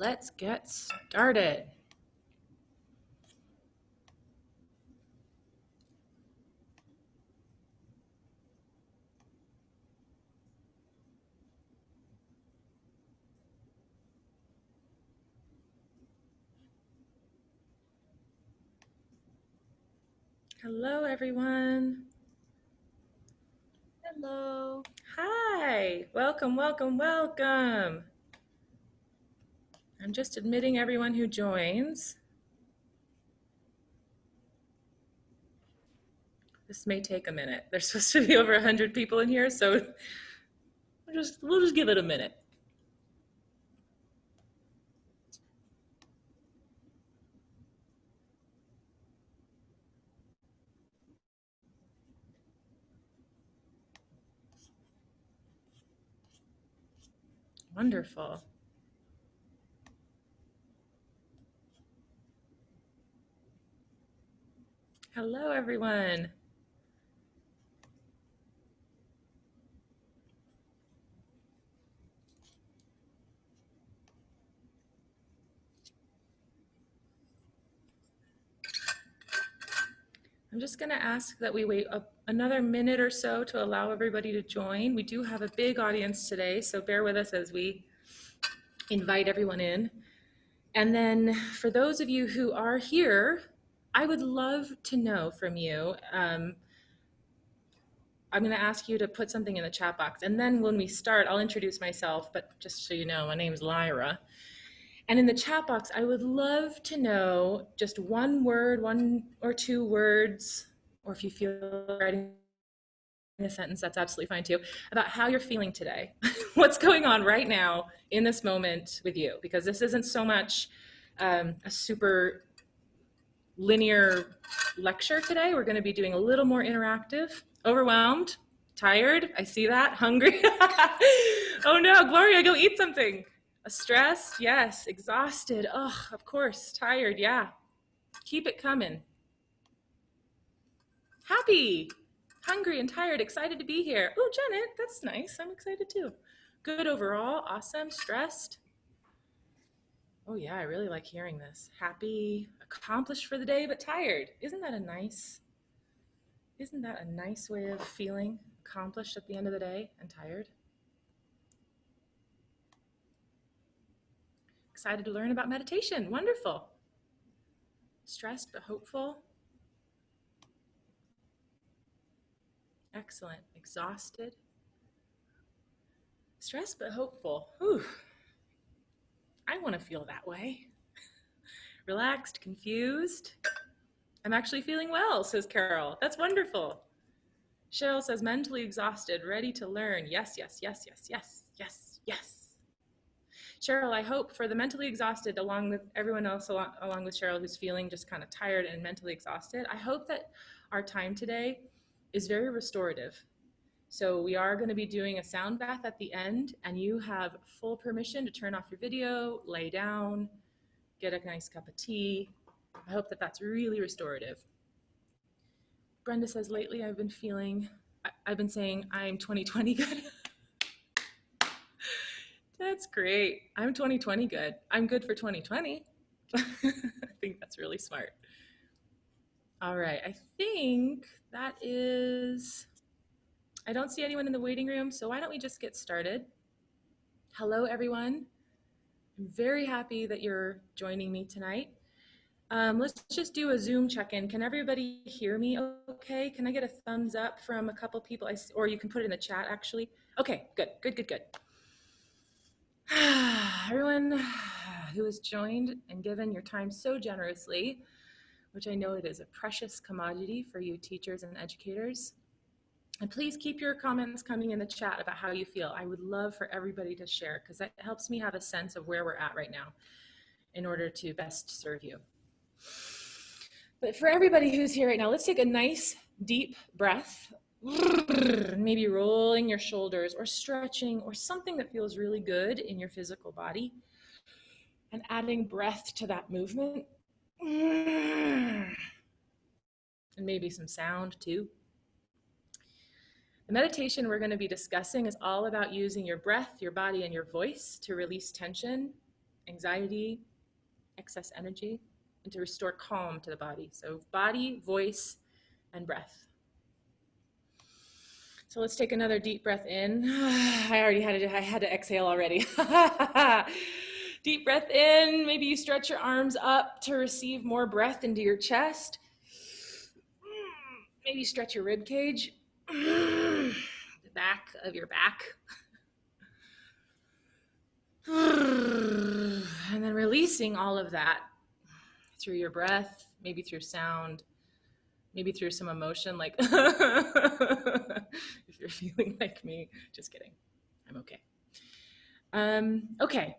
Let's get started. Hello, everyone. Hello. Hi. Welcome, welcome, welcome. I'm just admitting everyone who joins. This may take a minute. There's supposed to be over 100 people in here, so we'll just give it a minute. Wonderful. Hello, everyone. I'm just going to ask that we wait another minute or so to allow everybody to join. We do have a big audience today, so bear with us as we invite everyone in. And then for those of you who are here, I would love to know from you. I'm going to ask you to put something in the chat box. And then when we start, I'll introduce myself, but just so you know, my name is Lyra. And in the chat box, I would love to know just one word, one or two words, or if you feel writing a sentence, that's absolutely fine too, about how you're feeling today. What's going on right now in this moment with you? Because this isn't so much a super linear lecture today. We're going to be doing a little more interactive. Overwhelmed, tired, I see that, hungry. Oh no, Gloria, go eat something. Stressed, yes. Exhausted, ugh, of course. Tired, yeah. Keep it coming. Happy, hungry and tired, excited to be here. Oh, Janet, that's nice. I'm excited too. Good overall, awesome. Stressed. Oh yeah, I really like hearing this. Happy, accomplished for the day, but tired. Isn't that a nice way of feeling? Accomplished at the end of the day and tired. Excited to learn about meditation. Wonderful. Stressed but hopeful. Excellent. Exhausted. Stressed but hopeful. Whew. I want to feel that way. Relaxed, confused. I'm actually feeling well, says Carol. That's wonderful. Cheryl says mentally exhausted, ready to learn. Yes, yes, yes, yes, yes, yes, yes. Cheryl, I hope for the mentally exhausted, along with everyone else, along with Cheryl, who's feeling just kind of tired and mentally exhausted, I hope that our time today is very restorative. So we are going to be doing a sound bath at the end, and you have full permission to turn off your video, lay down, get a nice cup of tea. I hope that that's really restorative. Brenda says, lately I've been saying I'm 2020 good. That's great. I'm 2020 good. I'm good for 2020. I think that's really smart. All right, I think that is, I don't see anyone in the waiting room, so why don't we just get started? Hello, everyone. I'm very happy that you're joining me tonight. Let's just do a Zoom check-in. Can everybody hear me okay? Can I get a thumbs up from a couple people? Or you can put it in the chat, actually. Okay, good, good, good, good. Everyone who has joined and given your time so generously, which I know it is a precious commodity for you teachers and educators. And please keep your comments coming in the chat about how you feel. I would love for everybody to share, because that helps me have a sense of where we're at right now in order to best serve you. But for everybody who's here right now, let's take a nice deep breath. Maybe rolling your shoulders or stretching or something that feels really good in your physical body, and adding breath to that movement. And maybe some sound too. The meditation we're going to be discussing is all about using your breath, your body, and your voice to release tension anxiety, excess energy, and to restore calm to the body. So body, voice, and breath. So let's take another deep breath in. I had to exhale already. Deep breath in. Maybe you stretch your arms up to receive more breath into your chest. Maybe stretch your rib cage, the back of your back. And then releasing all of that through your breath, maybe through sound, maybe through some emotion, like if you're feeling like me. Just kidding. I'm okay. Okay.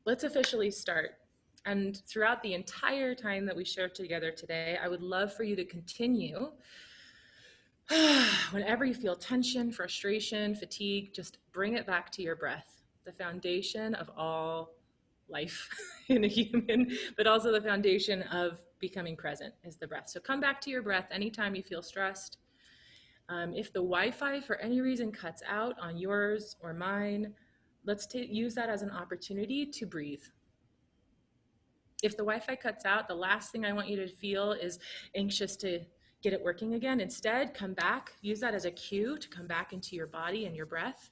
Let's officially start. And throughout the entire time that we share together today, I would love for you to continue. Whenever you feel tension, frustration, fatigue, just bring it back to your breath, the foundation of all life in a human, but also the foundation of becoming present is the breath. So come back to your breath anytime you feel stressed. If the Wi-Fi for any reason cuts out on yours or mine, let's use that as an opportunity to breathe. If the Wi-Fi cuts out, the last thing I want you to feel is anxious to get it working again. Instead, come back, use that as a cue to come back into your body and your breath,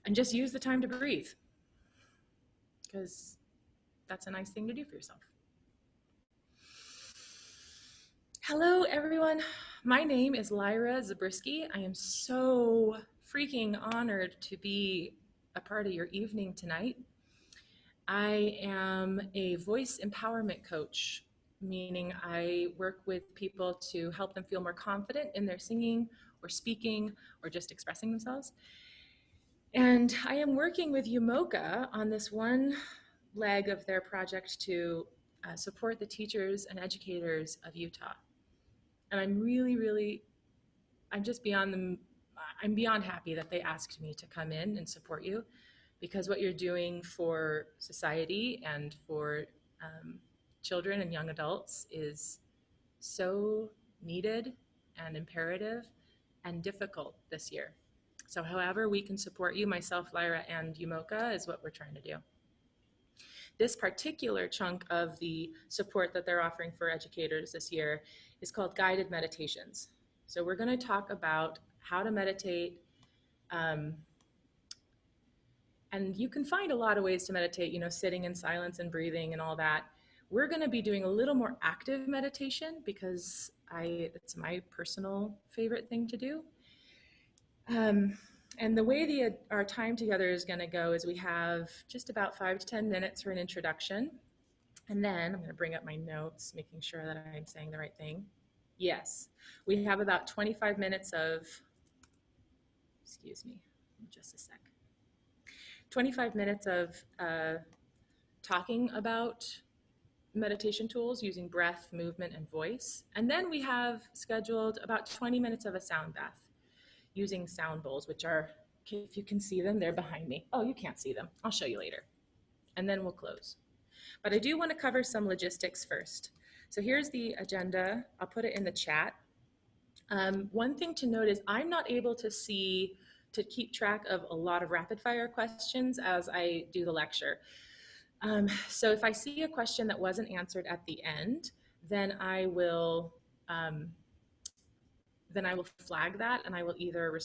and just use the time to breathe, because that's a nice thing to do for yourself. Hello, everyone. My name is Lyra Zabriskie. I am so freaking honored to be a part of your evening tonight. I am a voice empowerment coach, meaning I work with people to help them feel more confident in their singing or speaking or just expressing themselves. And I am working with UMOCA on this one leg of their project to support the teachers and educators of Utah. And I'm just I'm beyond happy that they asked me to come in and support you, because what you're doing for society and for children and young adults is so needed and imperative and difficult this year. So however we can support you, myself, Lyra, and UMOCA is what we're trying to do. This particular chunk of the support that they're offering for educators this year is called guided meditations. So we're going to talk about how to meditate. And you can find a lot of ways to meditate, sitting in silence and breathing and all that. We're going to be doing a little more active meditation because it's my personal favorite thing to do. And the way our time together is going to go is we have just about 5 to 10 minutes for an introduction. And then I'm going to bring up my notes, making sure that I'm saying the right thing. Yes, we have about 25 minutes of, excuse me, just a sec. 25 minutes of talking about meditation tools using breath, movement, and voice. And then we have scheduled about 20 minutes of a sound bath using sound bowls, which are, if you can see them, they're behind me. Oh, you can't see them. I'll show you later. And then we'll close. But I do want to cover some logistics first. So here's the agenda. I'll put it in the chat. One thing to note is I'm not able to keep track of a lot of rapid fire questions as I do the lecture. So if I see a question that wasn't answered at the end, then I will flag that, and I will either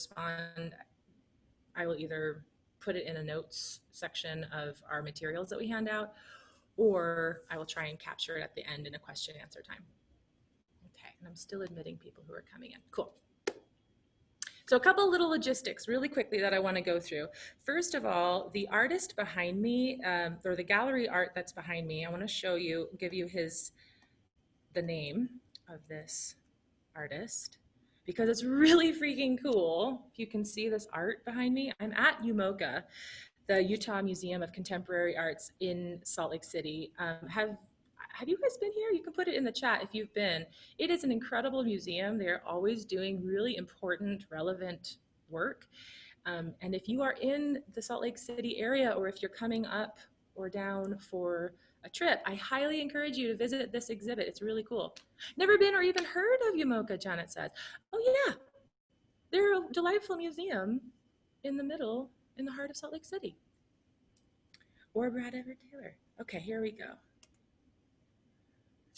put it in a notes section of our materials that we hand out, or I will try and capture it at the end in a question answer time. Okay, and I'm still admitting people who are coming in. Cool. So a couple little logistics really quickly that I want to go through. First of all, the artist behind me, or the gallery art that's behind me, I want to give you the name of this artist, because it's really freaking cool. If you can see this art behind me, I'm at UMOCA, the Utah Museum of Contemporary Arts in Salt Lake City. Have you guys been here? You can put it in the chat if you've been. It is an incredible museum. They're always doing really important, relevant work. And if you are in the Salt Lake City area, or if you're coming up or down for a trip, I highly encourage you to visit this exhibit. It's really cool. Never been or even heard of UMOCA, Janet says. Oh yeah, they're a delightful museum in the heart of Salt Lake City. Or Brad Evan Taylor. Okay, here we go.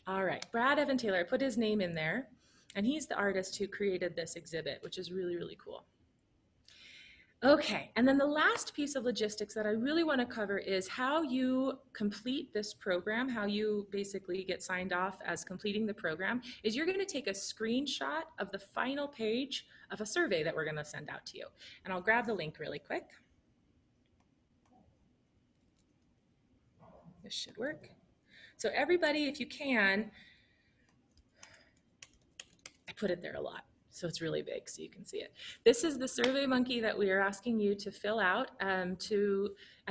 All right, Brad Evan Taylor, I put his name in there, and he's the artist who created this exhibit, which is really, really cool. Okay, and then the last piece of logistics that I really want to cover is how you complete this program, how you basically get signed off as completing the program, is you're going to take a screenshot of the final page of a survey that we're going to send out to you. And I'll grab the link really quick. This should work. So everybody, if you can, I put it there a lot, so it's really big so you can see it. This is the Survey Monkey that we are asking you to fill out at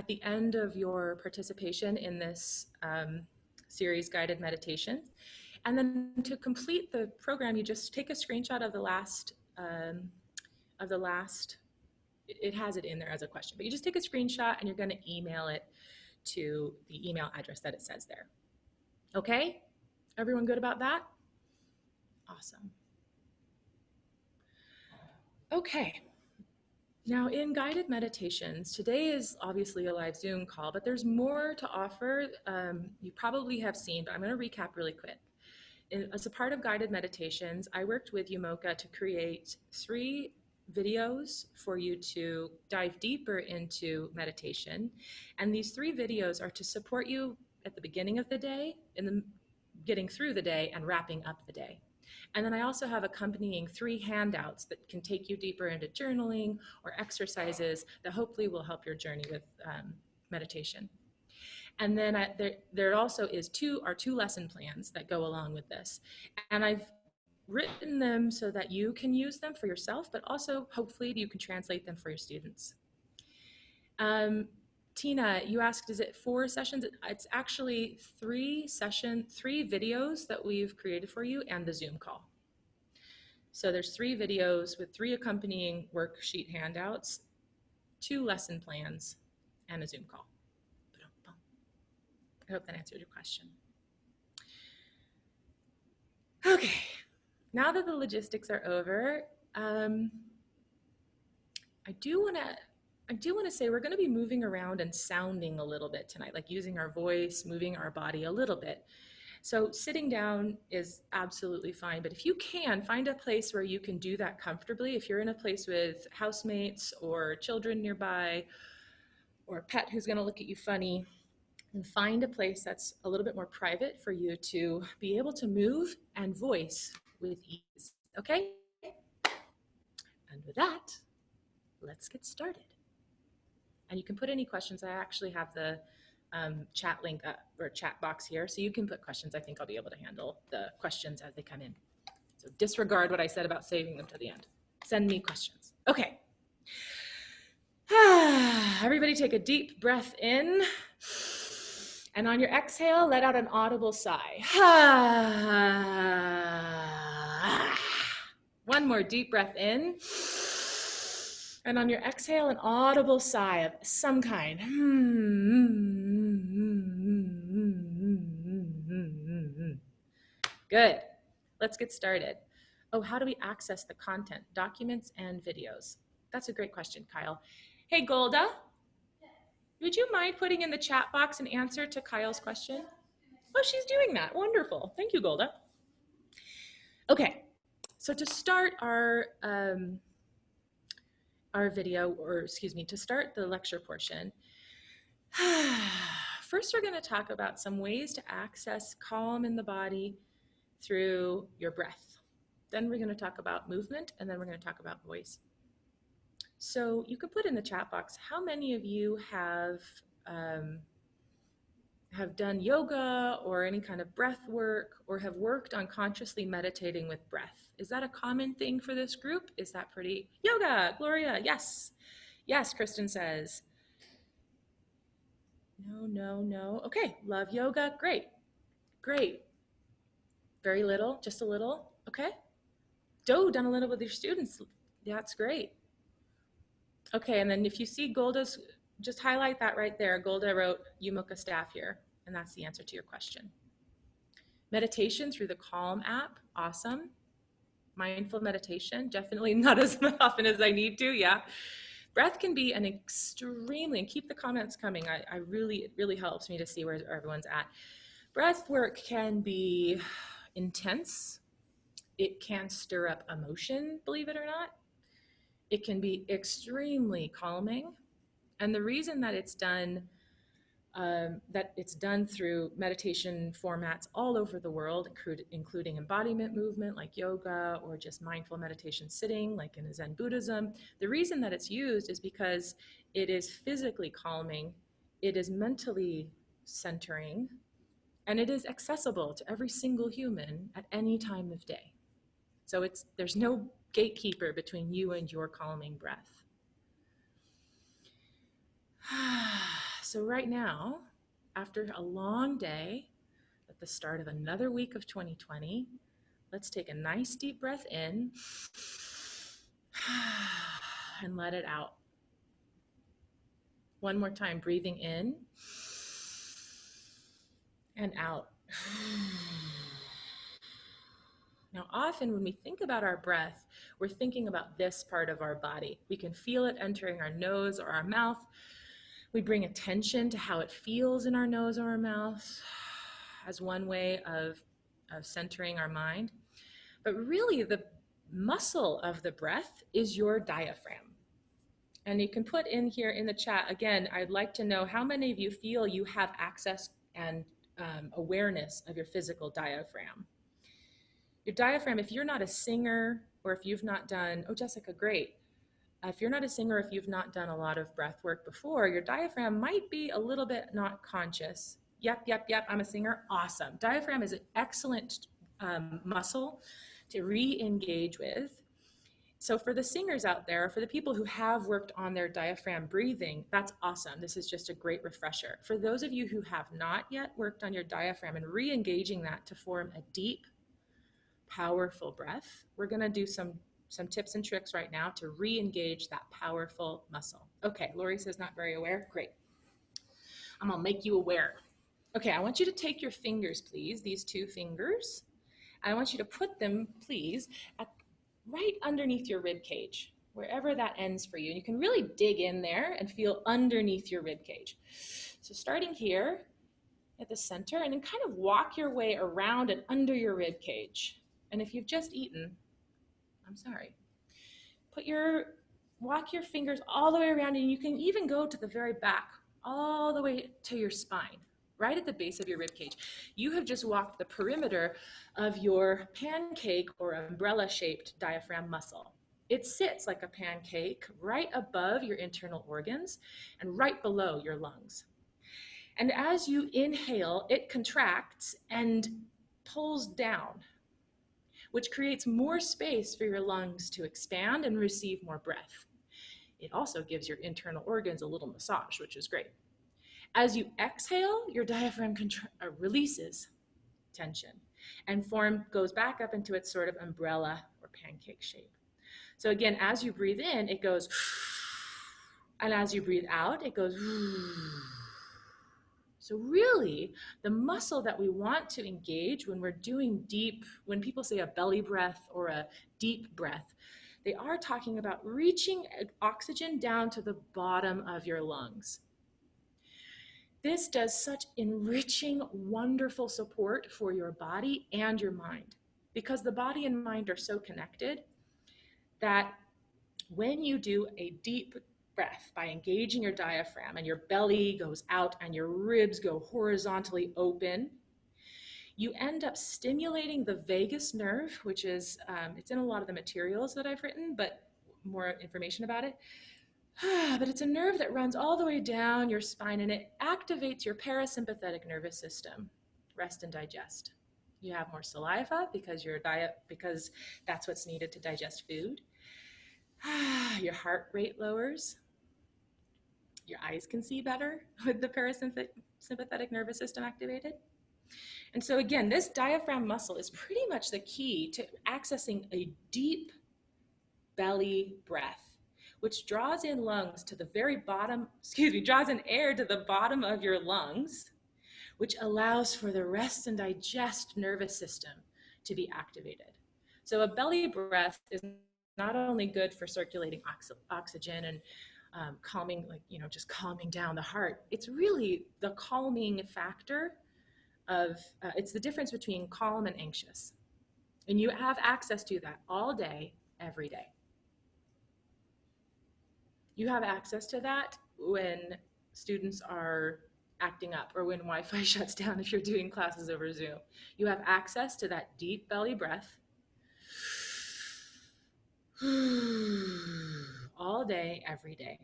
the end of your participation in this series guided meditation. And then to complete the program, you just take a screenshot of the last, it has it in there as a question, but you just take a screenshot and you're going to email it to the email address that it says there. Okay? Everyone good about that? Awesome. Okay. Now in guided meditations, today is obviously a live Zoom call, but there's more to offer. You probably have seen, but I'm going to recap really quick. As a part of guided meditations, I worked with UMOCA to create 3 videos for you to dive deeper into meditation. And these 3 videos are to support you at the beginning of the day, in the getting through the day, and wrapping up the day. And then I also have accompanying 3 handouts that can take you deeper into journaling or exercises that hopefully will help your journey with meditation. And then there also is 2 lesson plans that go along with this. And I've written them so that you can use them for yourself, but also hopefully you can translate them for your students. Tina, you asked, is it 4 sessions? It's actually 3 videos that we've created for you and the Zoom call. So there's 3 videos with 3 accompanying worksheet handouts, 2 lesson plans, and a Zoom call. I hope that answered your question. Okay, now that the logistics are over, I do want to say we're going to be moving around and sounding a little bit tonight, like using our voice, moving our body a little bit. So sitting down is absolutely fine, but if you can, find a place where you can do that comfortably. If you're in a place with housemates or children nearby or a pet who's going to look at you funny, and find a place that's a little bit more private for you to be able to move and voice with ease, okay? And with that, let's get started. And you can put any questions. I actually have the chat link or chat box here, so you can put questions. I think I'll be able to handle the questions as they come in. So disregard what I said about saving them to the end. Send me questions. Okay. Everybody take a deep breath in. And on your exhale, let out an audible sigh. One more deep breath in. And on your exhale, an audible sigh of some kind. Good. Let's get started. Oh, how do we access the content, documents, and videos? That's a great question, Kyle. Hey, Golda. Would you mind putting in the chat box an answer to Kyle's question? Oh, she's doing that. Wonderful. Thank you, Golda. Okay, so to start our video, or excuse me, to start the lecture portion, first we're going to talk about some ways to access calm in the body through your breath. Then we're going to talk about movement, and then we're going to talk about voice. So you could put in the chat box, how many of you have done yoga or any kind of breath work, or have worked on consciously meditating with breath? Is that a common thing for this group? Is that pretty? Yoga, Gloria, yes. Yes, Kristen says. No. Okay, love yoga, great. Very little, just a little, okay. Done a little with your students, that's great. Okay, and then if you see Golda's, just highlight that right there. Golda wrote UMOCA staff here, and that's the answer to your question. Meditation through the Calm app, awesome. Mindful meditation, definitely not as often as I need to, yeah. Breath can be an extremely, and keep the comments coming. It really helps me to see where everyone's at. Breath work can be intense. It can stir up emotion, believe it or not. It can be extremely calming. And the reason that it's done through meditation formats all over the world, including embodiment movement like yoga or just mindful meditation sitting like in Zen Buddhism. The reason that it's used is because it is physically calming, it is mentally centering, and it is accessible to every single human at any time of day. So there's no gatekeeper between you and your calming breath. So right now, after a long day, at the start of another week of 2020, let's take a nice deep breath in and let it out. One more time, breathing in and out. Now, often when we think about our breath, we're thinking about this part of our body. We can feel it entering our nose or our mouth. We bring attention to how it feels in our nose or our mouth as one way of centering our mind. But really, the muscle of the breath is your diaphragm. And you can put in here in the chat, again, I'd like to know how many of you feel you have access and awareness of your physical diaphragm. Your diaphragm, if you're not a singer or if you've not done, oh, Jessica, great. If you're not a singer, if you've not done a lot of breath work before, your diaphragm might be a little bit not conscious. Yep, I'm a singer, awesome. Diaphragm is an excellent muscle to re-engage with. So for the singers out there, for the people who have worked on their diaphragm breathing, that's awesome. This is just a great refresher. For those of you who have not yet worked on your diaphragm and re-engaging that to form a deep, powerful breath, we're gonna do some tips and tricks right now to re-engage that powerful muscle. Okay, Lori says not very aware, great. I'm gonna make you aware. Okay, I want you to take your fingers, please, these two fingers. I want you to put them, please, right underneath your rib cage, wherever that ends for you. And you can really dig in there and feel underneath your rib cage. So starting here at the center, and then kind of walk your way around and under your rib cage. And if you've just eaten, I'm sorry. Walk your fingers all the way around, and you can even go to the very back, all the way to your spine, right at the base of your rib cage. You have just walked the perimeter of your pancake or umbrella-shaped diaphragm muscle. It sits like a pancake right above your internal organs and right below your lungs. And as you inhale, it contracts and pulls down, which creates more space for your lungs to expand and receive more breath. It also gives your internal organs a little massage, which is great. As you exhale, your diaphragm releases tension and goes back up into its sort of umbrella or pancake shape. So again, as you breathe in, it goes, and as you breathe out, it goes. So really, the muscle that we want to engage when we're doing deep, when people say a belly breath or a deep breath, they are talking about reaching oxygen down to the bottom of your lungs. This does such enriching, wonderful support for your body and your mind, because the body and mind are so connected that when you do a deep breath by engaging your diaphragm and your belly goes out and your ribs go horizontally open, you end up stimulating the vagus nerve, which is, it's in a lot of the materials that I've written, but more information about it. But it's a nerve that runs all the way down your spine, and it activates your parasympathetic nervous system, rest and digest. You have more saliva because because that's what's needed to digest food. Your heart rate lowers. Your eyes can see better with the parasympathetic nervous system activated. And so again, this diaphragm muscle is pretty much the key to accessing a deep belly breath, which draws in lungs to the very bottom, draws in air to the bottom of your lungs, which allows for the rest and digest nervous system to be activated. So a belly breath is not only good for circulating oxygen and calming, like, just calming down the heart. It's really the calming factor of, it's the difference between calm and anxious. And you have access to that all day, every day. You have access to that when students are acting up or when Wi-Fi shuts down if you're doing classes over Zoom. You have access to that deep belly breath all day, every day.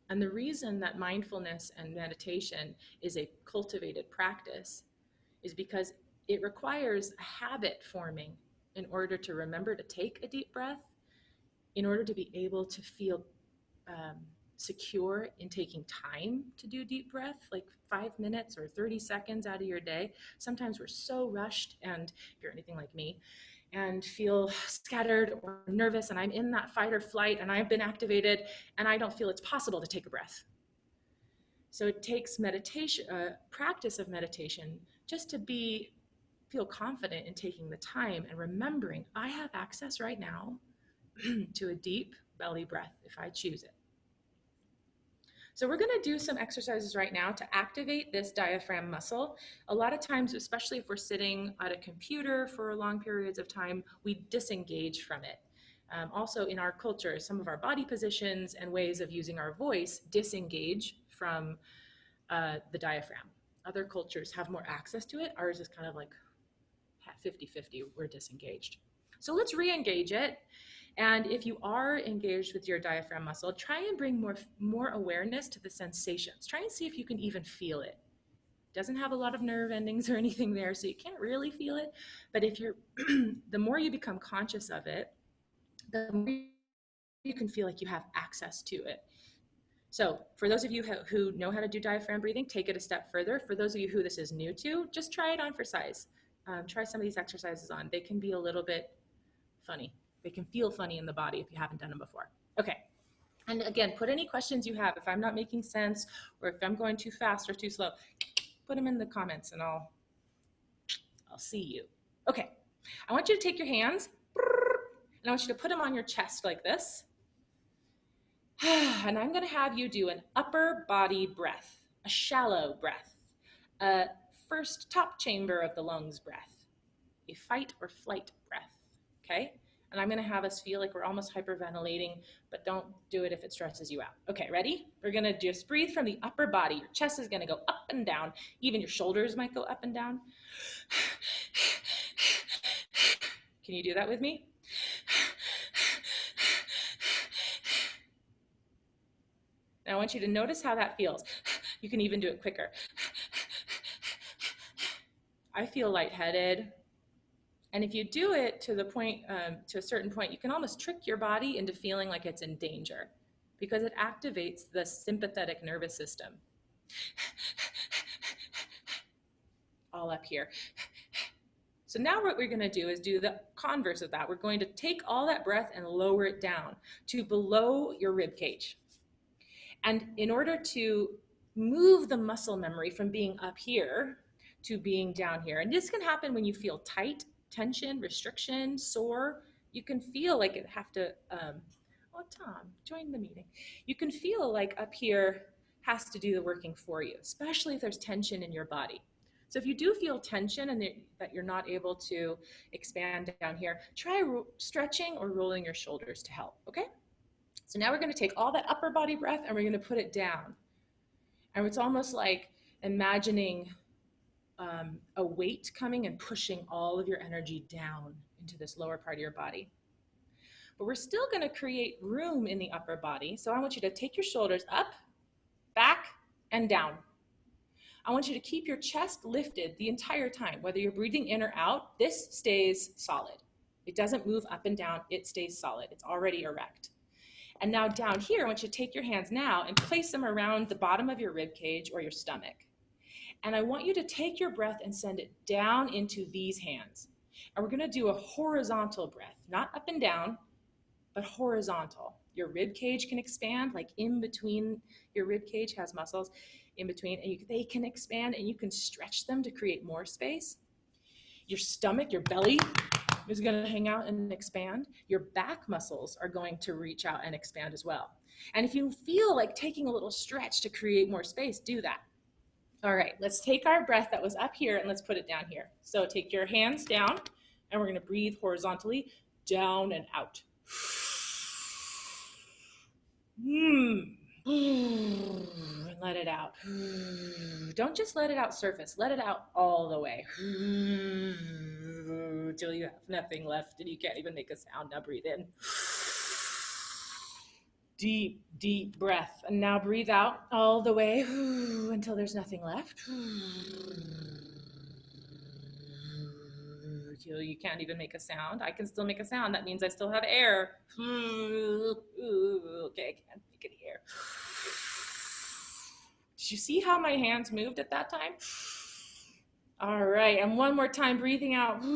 And the reason that mindfulness and meditation is a cultivated practice is because it requires a habit forming in order to remember to take a deep breath, in order to be able to feel secure in taking time to do deep breath, like 5 minutes or 30 seconds out of your day. Sometimes we're so rushed, and if you're anything like me, and feel scattered or nervous, and I'm in that fight or flight, and I've been activated, and I don't feel it's possible to take a breath. So it takes meditation, practice of meditation, just to feel confident in taking the time and remembering I have access right now to a deep belly breath if I choose it. So we're going to do some exercises right now to activate this diaphragm muscle. A lot of times, especially if we're sitting at a computer for long periods of time, we disengage from it. Also in our culture, some of our body positions and ways of using our voice disengage from the diaphragm. Other cultures have more access to it. Ours is kind of like 50-50, we're disengaged. So let's re-engage it. And if you are engaged with your diaphragm muscle, try and bring more awareness to the sensations. Try and see if you can even feel it. It doesn't have a lot of nerve endings or anything there, so you can't really feel it. But if you're, the more you become conscious of it, the more you can feel like you have access to it. So for those of you who know how to do diaphragm breathing, take it a step further. For those of you who this is new to, just try it on for size. Try some of these exercises on. They can be a little bit funny. They can feel funny in the body if you haven't done them before. Okay. And again, put any questions you have. If I'm not making sense or if I'm going too fast or too slow, put them in the comments and I'll see you. Okay. I want you to take your hands and I want you to put them on your chest like this. And I'm going to have you do an upper body breath, a shallow breath, a first top chamber of the lungs breath, a fight or flight breath. Okay. And I'm going to have us feel like we're almost hyperventilating, but don't do it if it stresses you out. Okay, ready? We're going to just breathe from the upper body. Your chest is going to go up and down. Even your shoulders might go up and down. Can you do that with me? And I want you to notice how that feels. You can even do it quicker. I feel lightheaded. And if you do it to the point, to a certain point, you can almost trick your body into feeling like it's in danger because it activates the sympathetic nervous system. All up here. So now what we're going to do is do the converse of that. We're going to take all that breath and lower it down to below your rib cage. And in order to move the muscle memory from being up here to being down here, and this can happen when you feel tight, tension, restriction, sore, you can feel like it have to, oh, Tom, join the meeting. You can feel like up here has to do the working for you, especially if there's tension in your body. So if you do feel tension and that you're not able to expand down here, try stretching or rolling your shoulders to help, okay? So now we're gonna take all that upper body breath and we're gonna put it down. And it's almost like imagining a weight coming and pushing all of your energy down into this lower part of your body. But we're still going to create room in the upper body. So I want you to take your shoulders up, back, and down. I want you to keep your chest lifted the entire time. Whether you're breathing in or out, this stays solid. It doesn't move up and down. It stays solid. It's already erect. And now down here, I want you to take your hands now and place them around the bottom of your rib cage or your stomach. And I want you to take your breath and send it down into these hands. And we're gonna do a horizontal breath, not up and down, but horizontal. Your rib cage can expand, like in between, your rib cage has muscles in between, and they can expand and you can stretch them to create more space. Your stomach, your belly is going to hang out and expand. Your back muscles are going to reach out and expand as well. And if you feel like taking a little stretch to create more space, do that. All right, let's take our breath that was up here and let's put it down here. So take your hands down and we're going to breathe horizontally down and out. And let it out. Don't just let it out surface. Let it out all the way. Till you have nothing left and you can't even make a sound. Now breathe in. Deep, deep breath. And now breathe out all the way until there's nothing left. Till you can't even make a sound. I can still make a sound. That means I still have air. Okay, I can't make any air. Did you see how my hands moved at that time? All right, and one more time, breathing out. Can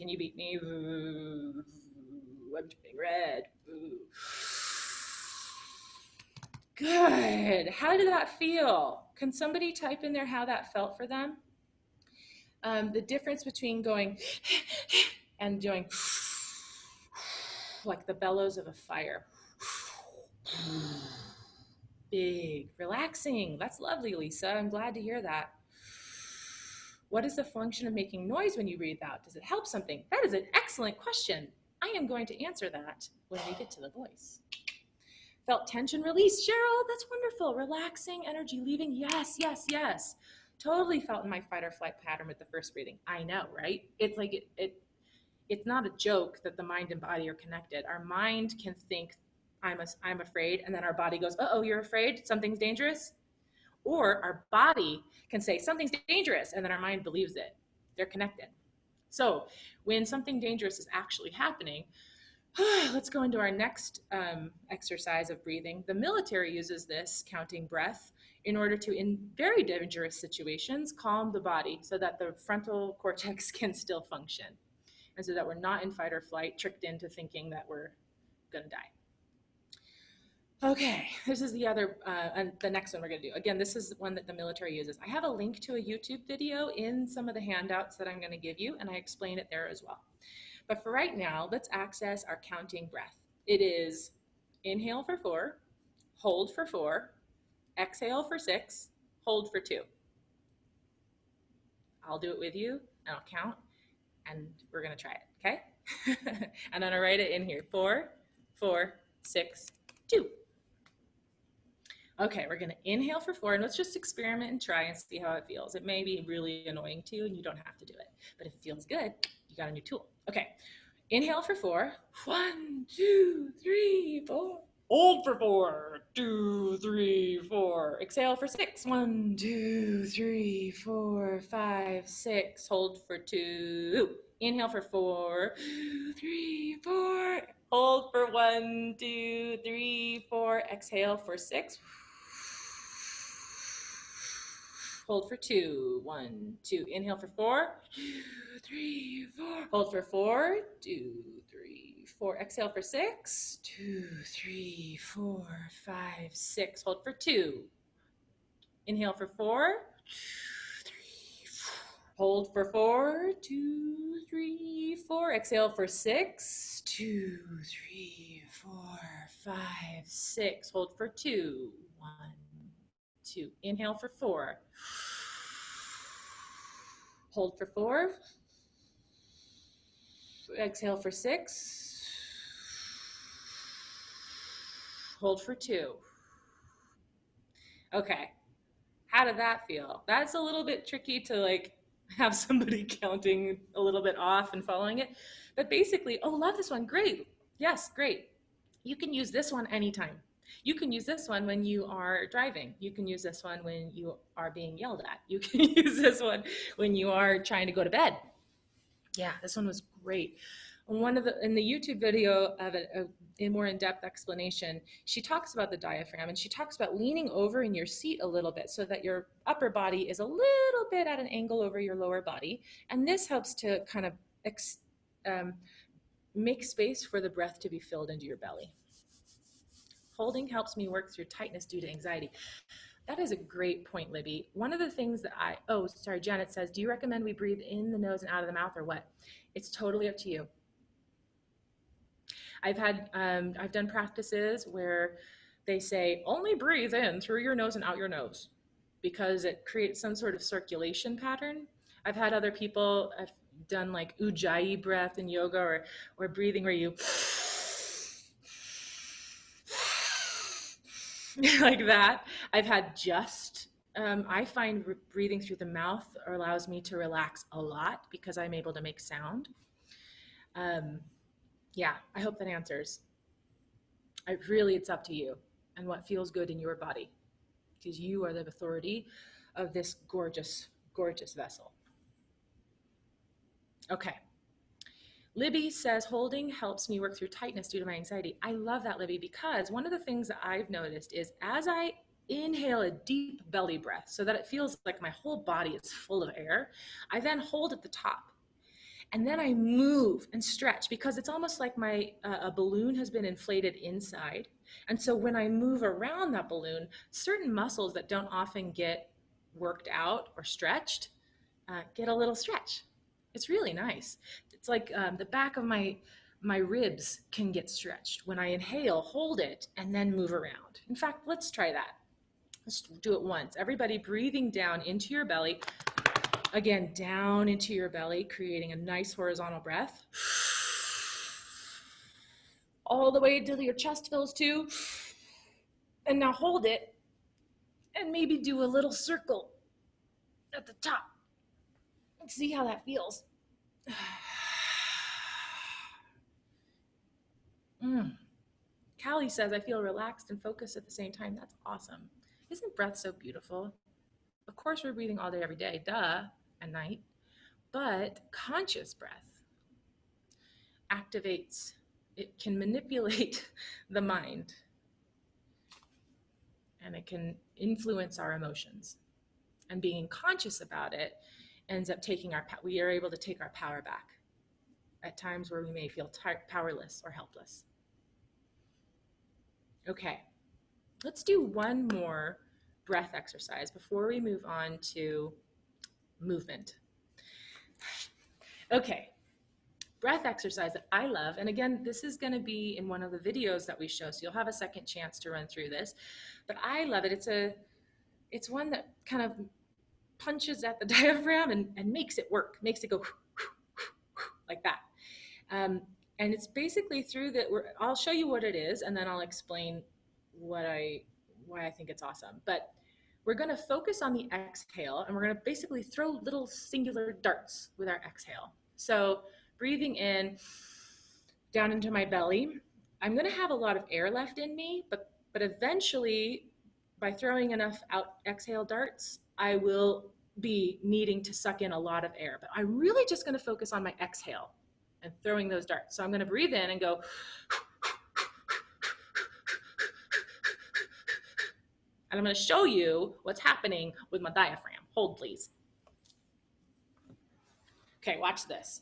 you beat me? I'm turning red. Good. How did that feel? Can somebody type in there how that felt for them? The difference between going and doing like the bellows of a fire. Big, relaxing. That's lovely, Lisa. I'm glad to hear that. What is the function of making noise when you breathe out? Does it help something? That is an excellent question. I am going to answer that when we get to the voice. Felt tension release. Cheryl, that's wonderful. Relaxing, energy leaving. Yes, yes, yes. Totally felt in my fight or flight pattern with the first breathing. I know, right? It's like it's not a joke that the mind and body are connected. Our mind can think, I'm afraid, and then our body goes, uh-oh, you're afraid? Something's dangerous? Or our body can say, something's dangerous, and then our mind believes it. They're connected. So when something dangerous is actually happening, let's go into our next exercise of breathing. The military uses this counting breath in order to, in very dangerous situations, calm the body so that the frontal cortex can still function. And so that we're not in fight or flight, tricked into thinking that we're gonna die. Okay, this is the other, and the next one we're gonna do. Again, this is one that the military uses. I have a link to a YouTube video in some of the handouts that I'm gonna give you, and I explain it there as well. But for right now, let's access our counting breath. It is inhale for 4, hold for 4, exhale for 6, hold for 2. I'll do it with you, and I'll count, and we're gonna try it, okay? And I'm gonna write it in here, 4, 4, 6, 2. Okay, we're gonna inhale for 4, and let's just experiment and try and see how it feels. It may be really annoying to you, and you don't have to do it. But if it feels good, you got a new tool. Okay, inhale for 4. 1, 2, 3, 4. Hold for 4. 2, 3, 4. Exhale for 6. 1, 2, 3, 4, 5, 6. Hold for 2. Inhale for 4. 2, 3, 4. Hold for 1, 2, 3, 4. Exhale for 6. Hold for 2. 1, 2. Inhale for 4. 2, 3, 4. Hold for 4. 2, 3, 4. Exhale for 6. 2, 3, 4, 5, 6. Hold for 2. Inhale for 4. 2, 3, 4. Hold for 4. 2, 3, 4. Exhale for 6. 2, 3, 4, 5, 6. Hold for 2. 1, 2. Inhale for 4. Hold for 4. Exhale for 6. Hold for 2. Okay. How did that feel? That's a little bit tricky to like have somebody counting a little bit off and following it. But basically, oh, love this one. Great. Yes, great. You can use this one anytime. You can use this one when you are driving. You can use this one when you are being yelled at. You can use this one when you are trying to go to bed. Yeah, this one was great. In the YouTube video of a more in-depth explanation, she talks about the diaphragm, and she talks about leaning over in your seat a little bit so that your upper body is a little bit at an angle over your lower body. And this helps to kind of make space for the breath to be filled into your belly. Holding helps me work through tightness due to anxiety. That is a great point, Libby. One of the things that Janet says, do you recommend we breathe in the nose and out of the mouth or what? It's totally up to you. I've done practices where they say only breathe in through your nose and out your nose because it creates some sort of circulation pattern. I've had other people, I've done like ujjayi breath in yoga or breathing where you like that. I've had I find breathing through the mouth allows me to relax a lot because I'm able to make sound. Yeah, I hope that answers. It's up to you and what feels good in your body because you are the authority of this gorgeous, gorgeous vessel. Okay. Libby says, holding helps me work through tightness due to my anxiety. I love that, Libby, because one of the things that I've noticed is as I inhale a deep belly breath so that it feels like my whole body is full of air, I then hold at the top. And then I move and stretch because it's almost like a balloon has been inflated inside. And so when I move around that balloon, certain muscles that don't often get worked out or stretched get a little stretch. It's really nice. It's like the back of my ribs can get stretched when I inhale, hold it, and then move around. In fact, let's try that. Let's do it once. Everybody breathing down into your belly. Again, down into your belly, creating a nice horizontal breath. All the way till your chest fills too. And now hold it and maybe do a little circle at the top. Let's see how that feels. Callie says, I feel relaxed and focused at the same time. That's awesome. Isn't breath so beautiful? Of course, we're breathing all day, every day, duh, at night. But conscious breath activates, it can manipulate the mind, and it can influence our emotions. And being conscious about it ends up we are able to take our power back at times where we may feel powerless or helpless. Okay, let's do one more breath exercise before we move on to movement. Okay, breath exercise that I love, and again, this is going to be in one of the videos that we show, so you'll have a second chance to run through this, but I love it. It's one that kind of punches at the diaphragm and makes it work, makes it go like that. And it's basically I'll show you what it is, and then I'll explain why I think it's awesome. But we're going to focus on the exhale, and we're going to basically throw little singular darts with our exhale. So breathing in down into my belly, I'm going to have a lot of air left in me, but eventually, by throwing enough exhale darts, I will be needing to suck in a lot of air. But I'm really just going to focus on my exhale and throwing those darts. So I'm going to breathe in and go. And I'm going to show you what's happening with my diaphragm. Hold, please. Okay, watch this.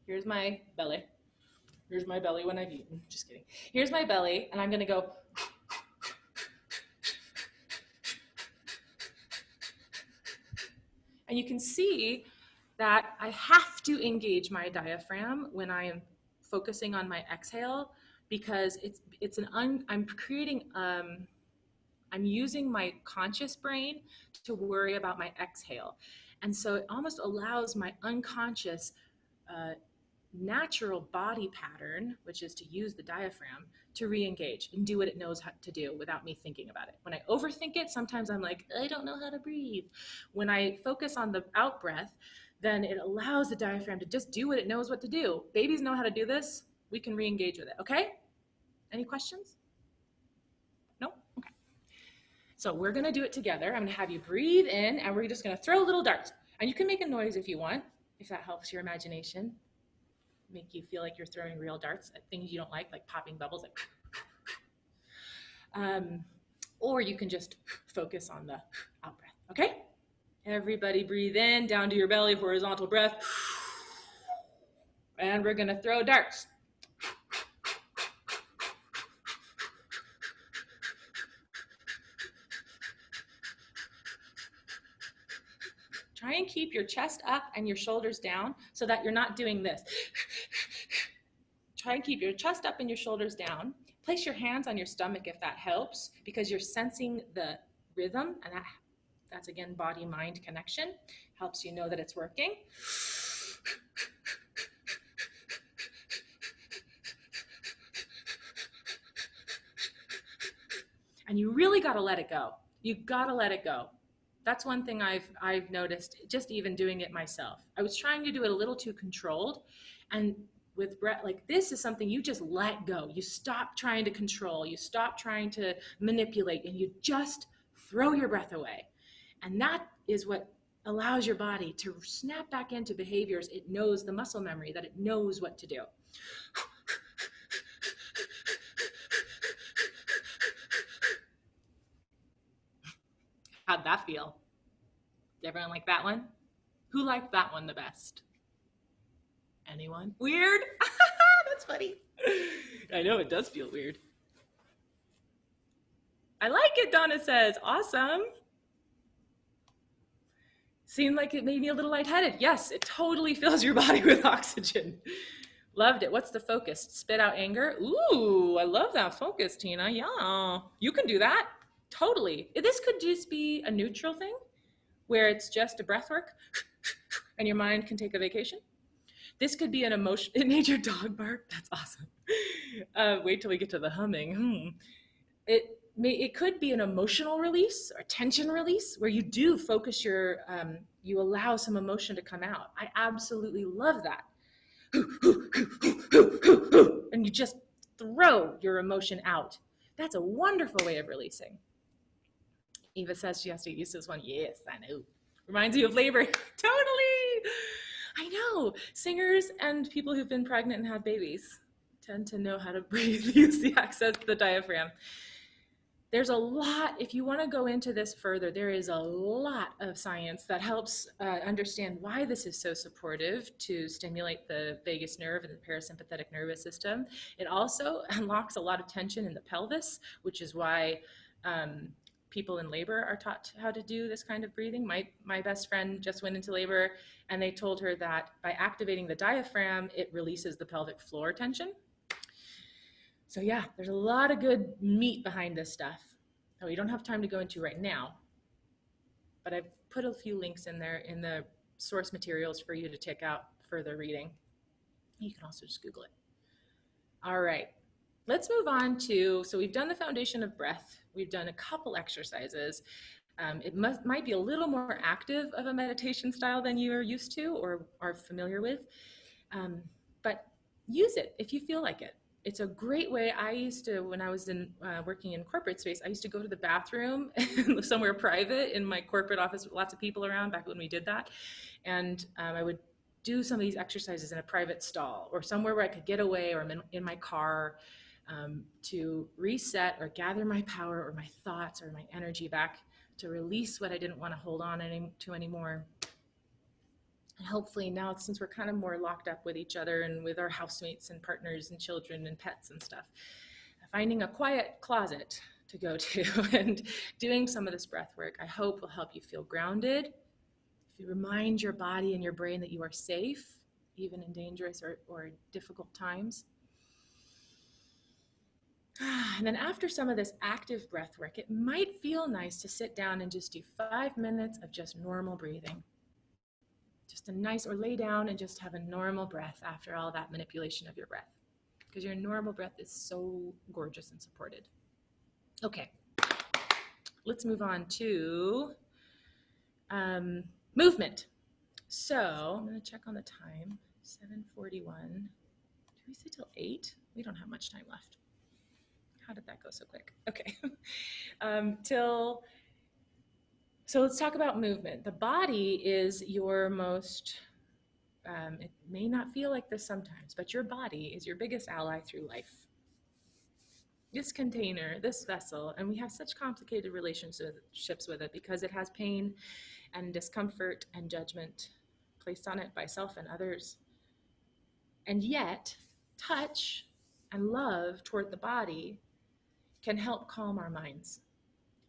Here's my belly. Here's my belly when I've eaten. Just kidding. Here's my belly, and I'm going to go. And you can see that I have to engage my diaphragm when I am focusing on my exhale because I'm using my conscious brain to worry about my exhale. And so it almost allows my unconscious natural body pattern, which is to use the diaphragm, to re-engage and do what it knows how to do without me thinking about it. When I overthink it, sometimes I'm like, I don't know how to breathe. When I focus on the out breath, then it allows the diaphragm to just do what it knows what to do. Babies know how to do this. We can re-engage with it, okay? Any questions? No? Okay. So we're gonna do it together. I'm gonna have you breathe in, and we're just gonna throw little darts. And you can make a noise if you want, if that helps your imagination. Make you feel like you're throwing real darts at things you don't like popping bubbles, like or you can just focus on the out breath, okay? Everybody breathe in, down to your belly, horizontal breath. And we're gonna throw darts. Try and keep your chest up and your shoulders down so that you're not doing this. Try and keep your chest up and your shoulders down. Place your hands on your stomach if that helps, because you're sensing the rhythm, and that's again body-mind connection. Helps you know that it's working. And you really got to let it go. You got to let it go. That's one thing I've noticed, just even doing it myself. I was trying to do it a little too controlled, and with breath, like this is something you just let go. You stop trying to control, you stop trying to manipulate, and you just throw your breath away. And that is what allows your body to snap back into behaviors. It knows, the muscle memory, that it knows what to do. How'd that feel? Did everyone like that one? Who liked that one the best? Anyone? Weird? That's funny. I know, it does feel weird. I like it, Donna says. Awesome. Seemed like it made me a little lightheaded. Yes, it totally fills your body with oxygen. Loved it. What's the focus? Spit out anger? Ooh, I love that focus, Tina. Yeah, you can do that. Totally. This could just be a neutral thing where it's just a breath work and your mind can take a vacation. This could be an emotion. It made your dog bark. That's awesome. Wait till we get to the humming. It could be an emotional release or tension release where you do focus you allow some emotion to come out. I absolutely love that. And you just throw your emotion out. That's a wonderful way of releasing. Eva says she has to use this one. Yes, I know. Reminds you of labor. Totally. I know. Singers and people who've been pregnant and have babies tend to know how to breathe, use the access to the diaphragm. There's a lot, if you want to go into this further, there is a lot of science that helps understand why this is so supportive to stimulate the vagus nerve and the parasympathetic nervous system. It also unlocks a lot of tension in the pelvis, which is why people in labor are taught how to do this kind of breathing. My best friend just went into labor, and they told her that by activating the diaphragm, it releases the pelvic floor tension. So yeah, there's a lot of good meat behind this stuff that we don't have time to go into right now, but I've put a few links in there in the source materials for you to check out further reading. You can also just Google it. All right, let's move on to, so we've done the foundation of breath. We've done a couple exercises. It might be a little more active of a meditation style than you are used to or are familiar with, but use it if you feel like it. It's a great way. I used to, when I was working in corporate space, I used to go to the bathroom somewhere private in my corporate office with lots of people around back when we did that. And I would do some of these exercises in a private stall or somewhere where I could get away, or in my car, to reset or gather my power or my thoughts or my energy back, to release what I didn't want to hold on to anymore. And hopefully now, since we're kind of more locked up with each other and with our housemates and partners and children and pets and stuff, finding a quiet closet to go to and doing some of this breath work, I hope will help you feel grounded. If you remind your body and your brain that you are safe, even in dangerous or difficult times. And then after some of this active breath work, it might feel nice to sit down and just do 5 minutes of just normal breathing. Just a nice, or lay down and just have a normal breath after all that manipulation of your breath, because your normal breath is so gorgeous and supported. Okay, let's move on to movement. So I'm going to check on the time, 7:41. Do we say till 8? We don't have much time left. How did that go so quick? Okay, so let's talk about movement. The body is your most, it may not feel like this sometimes, but your body is your biggest ally through life. This container, this vessel, and we have such complicated relationships with it because it has pain and discomfort and judgment placed on it by self and others. And yet, touch and love toward the body can help calm our minds.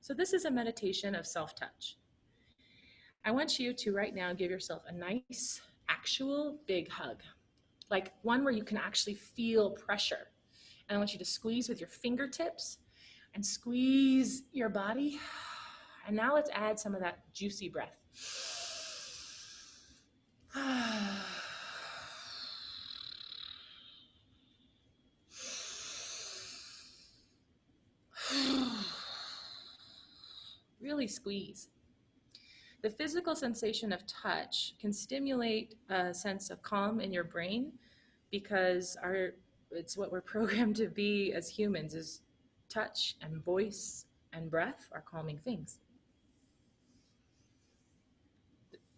So this is a meditation of self-touch. I want you to right now give yourself a nice, actual big hug, like one where you can actually feel pressure. And I want you to squeeze with your fingertips and squeeze your body. And now let's add some of that juicy breath. Really squeeze. The physical sensation of touch can stimulate a sense of calm in your brain because it's what we're programmed to be as humans is touch and voice and breath are calming things.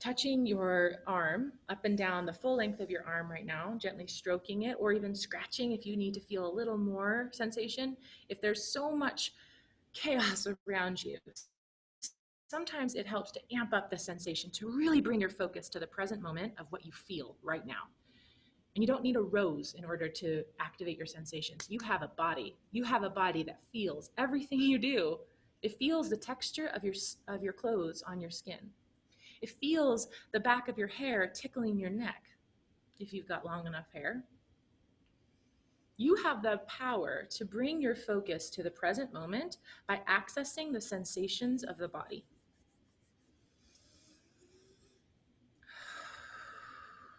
Touching your arm up and down the full length of your arm right now, gently stroking it, or even scratching if you need to feel a little more sensation. If there's so much chaos around you, sometimes it helps to amp up the sensation to really bring your focus to the present moment of what you feel right now. And you don't need a rose in order to activate your sensations. You have a body. You have a body that feels everything you do. It feels the texture of your clothes on your skin. It feels the back of your hair tickling your neck if you've got long enough hair. You have the power to bring your focus to the present moment by accessing the sensations of the body.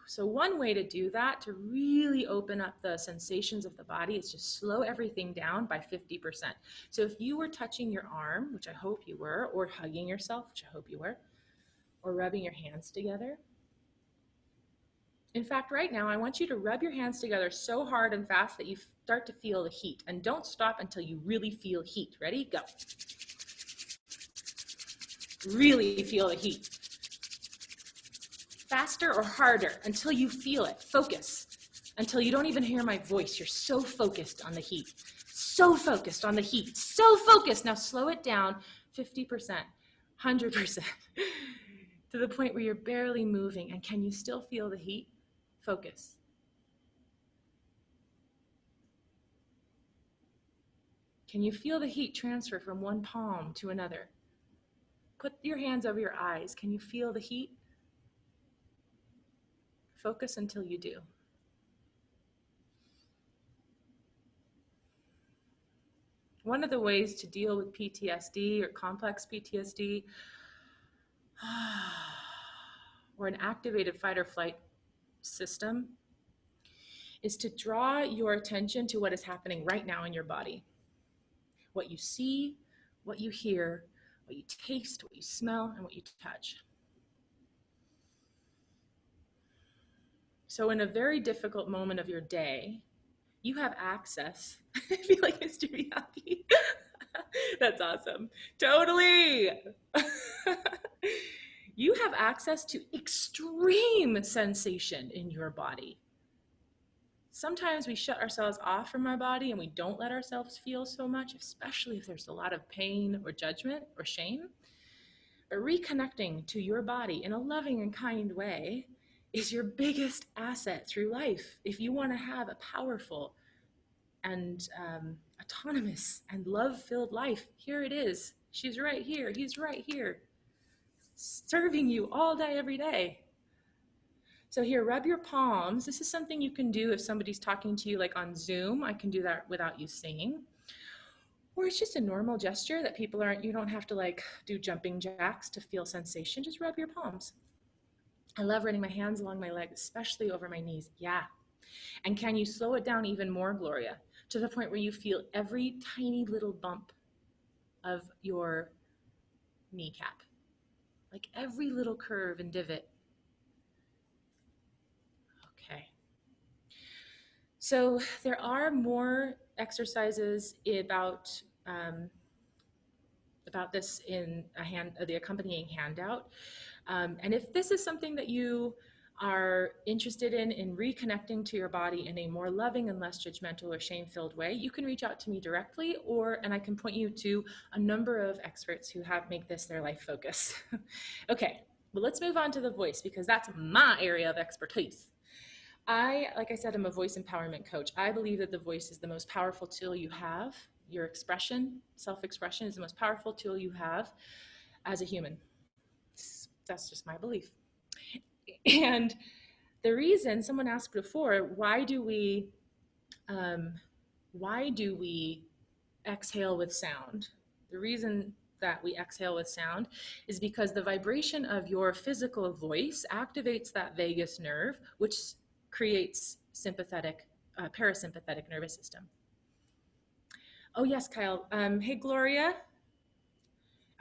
So one way to do that, to really open up the sensations of the body, is just slow everything down by 50%. So if you were touching your arm, which I hope you were, or hugging yourself, which I hope you were, or rubbing your hands together. In fact, right now, I want you to rub your hands together so hard and fast that you start to feel the heat. And don't stop until you really feel heat. Ready? Go. Really feel the heat. Faster or harder until you feel it. Focus. Until you don't even hear my voice. You're so focused on the heat. So focused on the heat. So focused. Now slow it down 50%, 100%, to the point where you're barely moving. And can you still feel the heat? Focus. Can you feel the heat transfer from one palm to another? Put your hands over your eyes. Can you feel the heat? Focus until you do. One of the ways to deal with PTSD or complex PTSD or an activated fight or flight system is to draw your attention to what is happening right now in your body. What you see, what you hear, what you taste, what you smell, and what you touch. So in a very difficult moment of your day, you have access. I feel like Mr. Miyagi. That's awesome. Totally. You have access to extreme sensation in your body. Sometimes we shut ourselves off from our body and we don't let ourselves feel so much, especially if there's a lot of pain or judgment or shame. But reconnecting to your body in a loving and kind way is your biggest asset through life. If you want to have a powerful and autonomous and love-filled life, here it is. She's right here. He's right here, serving you all day, every day. So here, rub your palms. This is something you can do if somebody's talking to you like on Zoom. I can do that without you singing. Or it's just a normal gesture that you don't have to like do jumping jacks to feel sensation. Just rub your palms. I love running my hands along my legs, especially over my knees. Yeah. And can you slow it down even more, Gloria, to the point where you feel every tiny little bump of your kneecap, like every little curve and divot. Okay. So there are more exercises about this in the accompanying handout. And if this is something that you are interested in reconnecting to your body in a more loving and less judgmental or shame-filled way, you can reach out to me directly, and I can point you to a number of experts who make this their life focus. Okay, well, let's move on to the voice because that's my area of expertise. Like I said, I'm a voice empowerment coach. I believe that the voice is the most powerful tool you have. Your expression, self-expression, is the most powerful tool you have as a human. That's just my belief. And the reason, someone asked before, why do we exhale with sound? The reason that we exhale with sound is because the vibration of your physical voice activates that vagus nerve, which creates parasympathetic nervous system. Oh yes, Kyle. Hey, Gloria.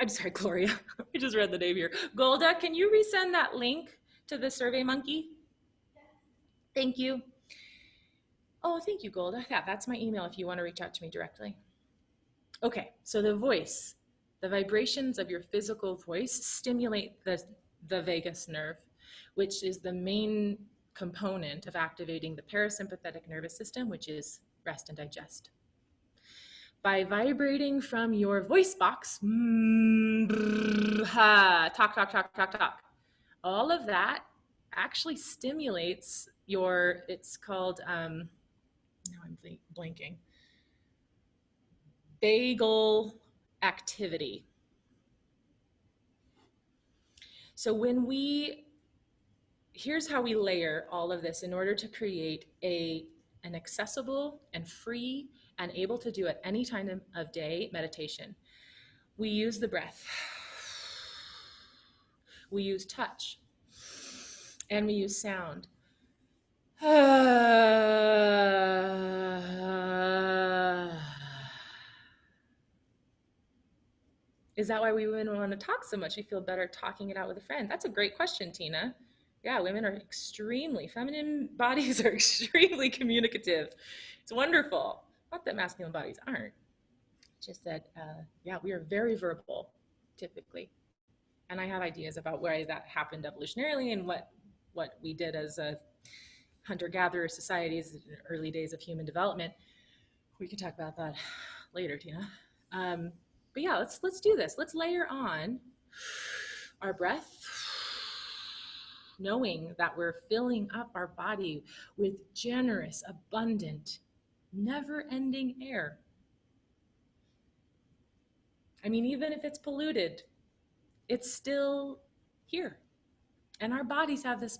I'm sorry, Gloria. I just read the name here. Golda, can you resend that link to the Survey Monkey? Thank you. Oh, thank you, Golda. Yeah, that's my email if you want to reach out to me directly. Okay, so the voice, the vibrations of your physical voice stimulate the vagus nerve, which is the main component of activating the parasympathetic nervous system, which is rest and digest. By vibrating from your voice box, talk, talk, talk, talk, talk, all of that actually stimulates it's called, now I'm blanking, vagal activity. So here's how we layer all of this in order to create an accessible and free and able to do at any time of day meditation. We use the breath. We use touch. And we use sound. Is that why we women want to talk so much? We feel better talking it out with a friend. That's a great question, Tina. Yeah, women are feminine bodies are extremely communicative. It's wonderful. Not that masculine bodies aren't. Just that, yeah, we are very verbal, typically. And I have ideas about why that happened evolutionarily and what we did as a hunter-gatherer societies in the early days of human development. We can talk about that later, Tina. But yeah, let's do this. Let's layer on our breath, knowing that we're filling up our body with generous, abundant, never-ending air. I mean, even if it's polluted, it's still here. And our bodies have this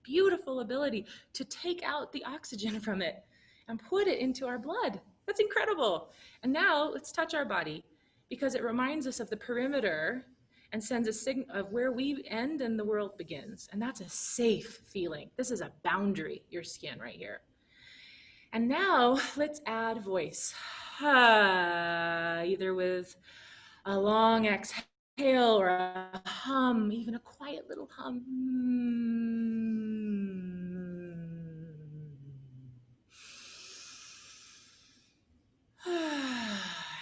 beautiful ability to take out the oxygen from it and put it into our blood. That's incredible. And now let's touch our body, because it reminds us of the perimeter and sends a signal of where we end and the world begins. And that's a safe feeling. This is a boundary, your skin right here. And now let's add voice, either with a long exhale or a hum, even a quiet little hum.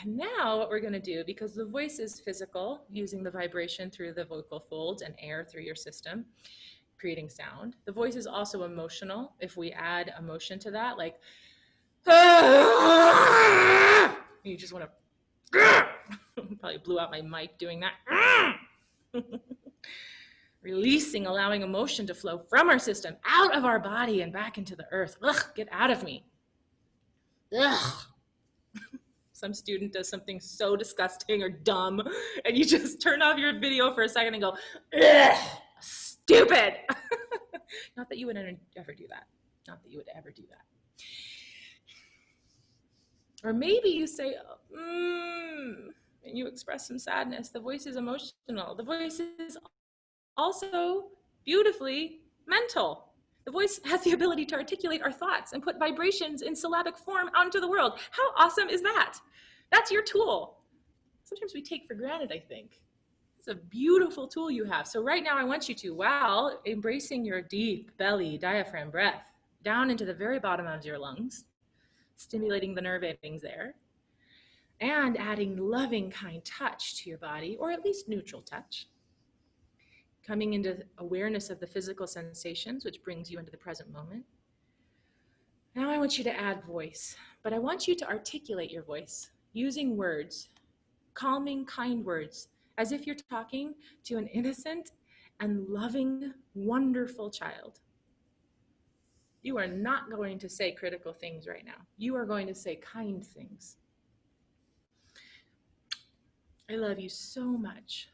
Now what we're going to do, because the voice is physical, using the vibration through the vocal folds and air through your system, creating sound. The voice is also emotional. If we add emotion to that, like, you just want to, probably blew out my mic doing that. Releasing, allowing emotion to flow from our system, out of our body and back into the earth. Ugh, get out of me. Ugh. Some student does something so disgusting or dumb, and you just turn off your video for a second and go, ugh, stupid. Not that you would ever do that. Not that you would ever do that. Or maybe you say, and you express some sadness. The voice is emotional. The voice is also beautifully mental. The voice has the ability to articulate our thoughts and put vibrations in syllabic form out into the world. How awesome is that? That's your tool. Sometimes we take for granted, I think. It's a beautiful tool you have. So right now I want you to, while embracing your deep belly diaphragm breath down into the very bottom of your lungs, stimulating the nerve endings there, and adding loving, kind touch to your body, or at least neutral touch, coming into awareness of the physical sensations, which brings you into the present moment. Now I want you to add voice, but I want you to articulate your voice using words, calming, kind words, as if you're talking to an innocent and loving, wonderful child. You are not going to say critical things right now. You are going to say kind things. I love you so much.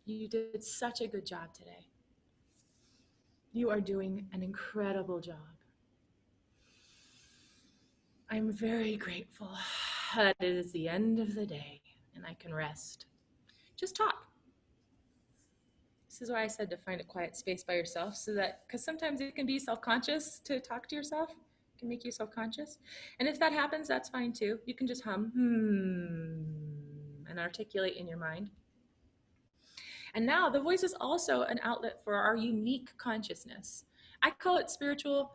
You did such a good job today. You are doing an incredible job. I'm very grateful that it is the end of the day and I can rest. Just talk. This is why I said to find a quiet space by yourself, so that, because sometimes it can be self-conscious to talk to yourself. It can make you self-conscious. And if that happens, that's fine too. You can just hum, and articulate in your mind. And now the voice is also an outlet for our unique consciousness. I call it spiritual.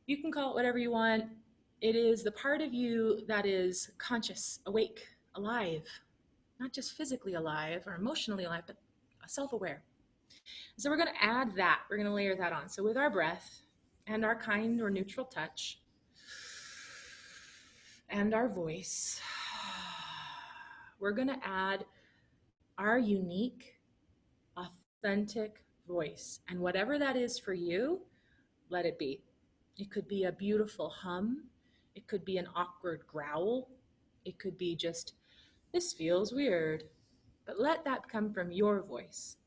You can call it whatever you want. It is the part of you that is conscious, awake, alive, not just physically alive or emotionally alive, but self-aware. So we're going to add that. We're going to layer that on. So with our breath and our kind or neutral touch and our voice, we're going to add our unique, authentic voice. And whatever that is for you, let it be. It could be a beautiful hum. It could be an awkward growl. It could be just, this feels weird. But let that come from your voice.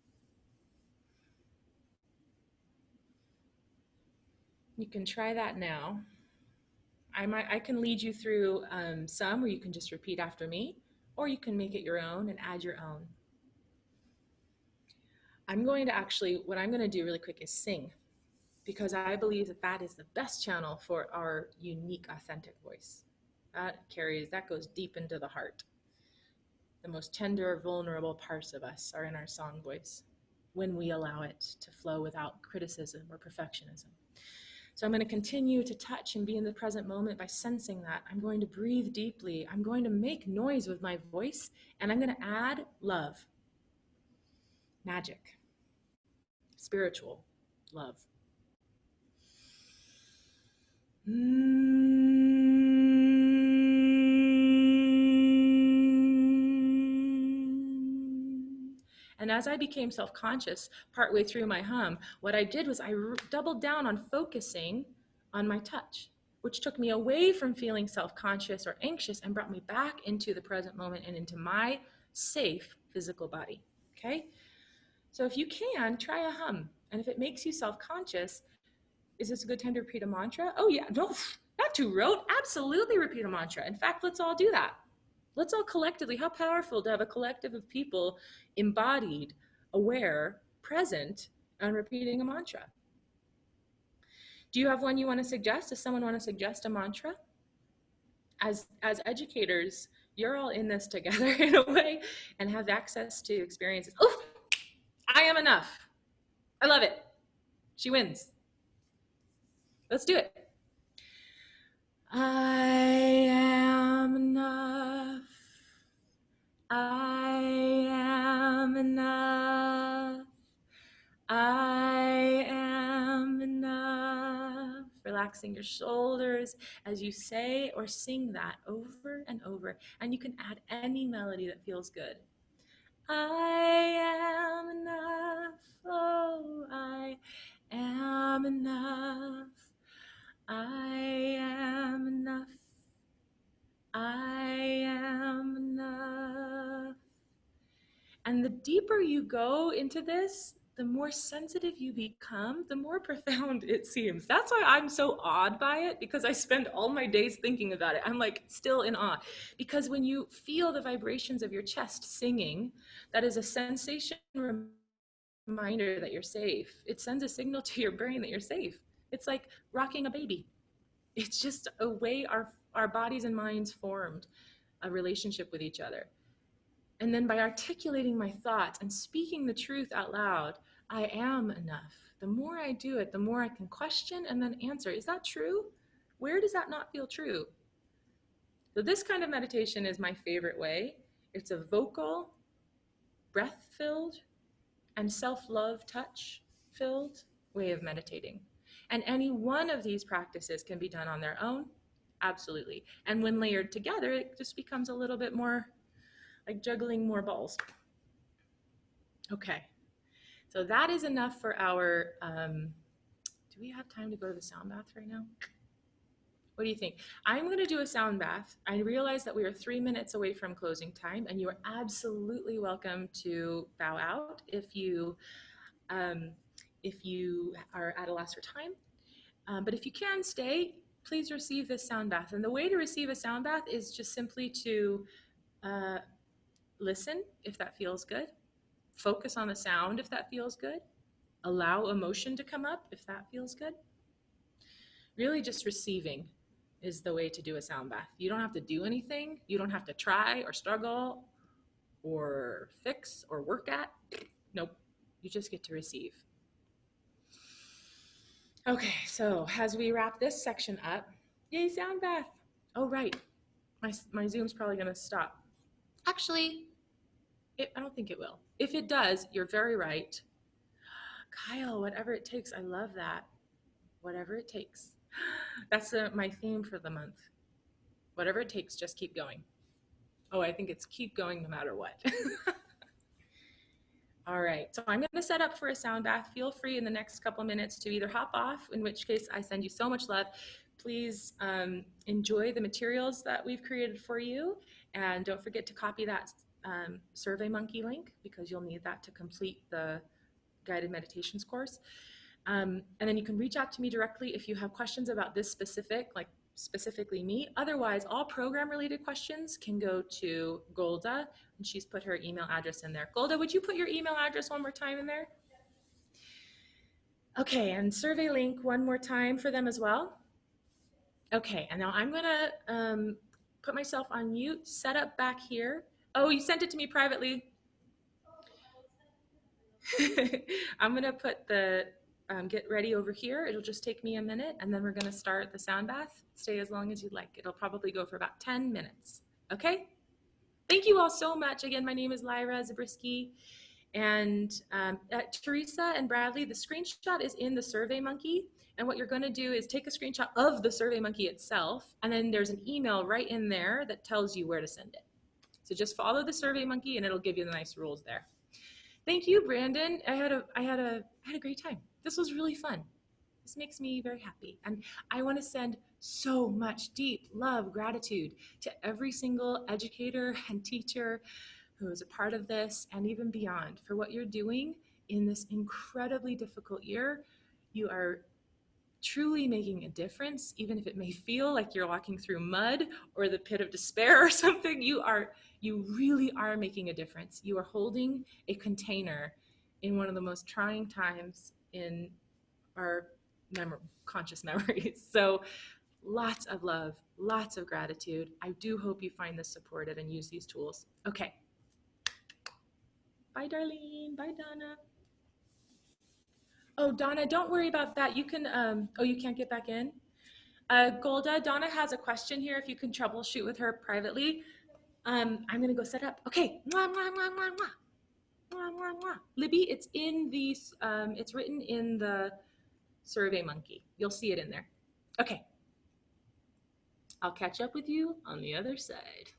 You can try that now. I can lead you through some where you can just repeat after me, or you can make it your own and add your own. What I'm going to do really quick is sing, because I believe that that is the best channel for our unique, authentic voice. That goes deep into the heart. The most tender, vulnerable parts of us are in our song voice when we allow it to flow without criticism or perfectionism. So I'm going to continue to touch and be in the present moment by sensing that. I'm going to breathe deeply. I'm going to make noise with my voice, and I'm going to add love, magic, spiritual love. And as I became self-conscious partway through my hum, what I did was I doubled down on focusing on my touch, which took me away from feeling self-conscious or anxious and brought me back into the present moment and into my safe physical body. Okay? So if you can, try a hum. And if it makes you self-conscious, is this a good time to repeat a mantra? Oh yeah, no, not too rote. Absolutely repeat a mantra. In fact, let's all do that. Let's all collectively, how powerful to have a collective of people embodied, aware, present, and repeating a mantra. Do you have one you want to suggest? Does someone want to suggest a mantra? As educators, you're all in this together in a way and have access to experiences. Oh, I am enough. I love it. She wins. Let's do it. I am enough. I am enough. I am enough. Relaxing your shoulders as you say or sing that over and over. And you can add any melody that feels good. I am enough. Oh, I am enough. I am enough. I am enough. And the deeper you go into this, the more sensitive you become, the more profound it seems. That's why I'm so awed by it, because I spend all my days thinking about it. I'm like still in awe. Because when you feel the vibrations of your chest singing, that is a sensation reminder that you're safe. It sends a signal to your brain that you're safe. It's like rocking a baby. It's just a way our bodies and minds formed a relationship with each other. And then by articulating my thoughts and speaking the truth out loud, I am enough. The more I do it, the more I can question and then answer. Is that true? Where does that not feel true? So this kind of meditation is my favorite way. It's a vocal, breath-filled, and self-love touch-filled way of meditating. And any one of these practices can be done on their own, absolutely. And when layered together, it just becomes a little bit more like juggling more balls. Okay, so that is enough for our, do we have time to go to the sound bath right now? What do you think? I'm going to do a sound bath. I realize that we are 3 minutes away from closing time, and you are absolutely welcome to bow out um, if you are at a lesser time. But if you can stay, please receive this sound bath. And the way to receive a sound bath is just simply to uh, listen if that feels good, focus on the sound if that feels good, allow emotion to come up if that feels good. Really just receiving is the way to do a sound bath. You don't have to do anything. You don't have to try or struggle or fix or work at. Nope. You just get to receive. Okay, so as we wrap this section up, yay, sound bath. Oh, right. My Zoom's probably going to stop. Actually, I don't think it will. If it does, you're very right. Kyle, whatever it takes. I love that. Whatever it takes. That's my theme for the month. Whatever it takes, just keep going. Oh, I think it's keep going no matter what. All right, so I'm going to set up for a sound bath. Feel free in the next couple minutes to either hop off, in which case I send you so much love. Please enjoy the materials that we've created for you, and don't forget to copy that SurveyMonkey link because you'll need that to complete the guided meditations course. And then you can reach out to me directly if you have questions about this specifically me. Otherwise, all program-related questions can go to Golda, and she's put her email address in there. Golda, would you put your email address one more time in there? Okay, and survey link one more time for them as well. Okay, and now I'm gonna put myself on mute, set up back here. Oh, you sent it to me privately. I'm gonna put the get ready over here. It'll just take me a minute, and then we're gonna start the sound bath. Stay as long as you'd like. It'll probably go for about 10 minutes. Okay? Thank you all so much. Again, my name is Lyra Zabriskie. And Teresa and Bradley, the screenshot is in the SurveyMonkey. And what you're going to do is take a screenshot of the SurveyMonkey itself, and then there's an email right in there that tells you where to send it. So just follow the SurveyMonkey, and it'll give you the nice rules there. Thank you, Brandon. I had a great time. This was really fun. This makes me very happy. And I want to send so much deep love, gratitude to every single educator and teacher who is a part of this and even beyond for what you're doing in this incredibly difficult year. You are truly making a difference, even if it may feel like you're walking through mud or the pit of despair or something. You really are making a difference. You are holding a container in one of the most trying times in our conscious memories. So lots of love, lots of gratitude. I do hope you find this supportive and use these tools. Okay. Bye, Darlene. Bye, Donna. Oh, Donna, don't worry about that. You can, oh, you can't get back in? Golda, Donna has a question here if you can troubleshoot with her privately. I'm going to go set up. Okay. Mwah, mwah, mwah, mwah, mwah. Mwah, mwah, mwah. Libby, it's in the, it's written in the SurveyMonkey. You'll see it in there. Okay. I'll catch up with you on the other side.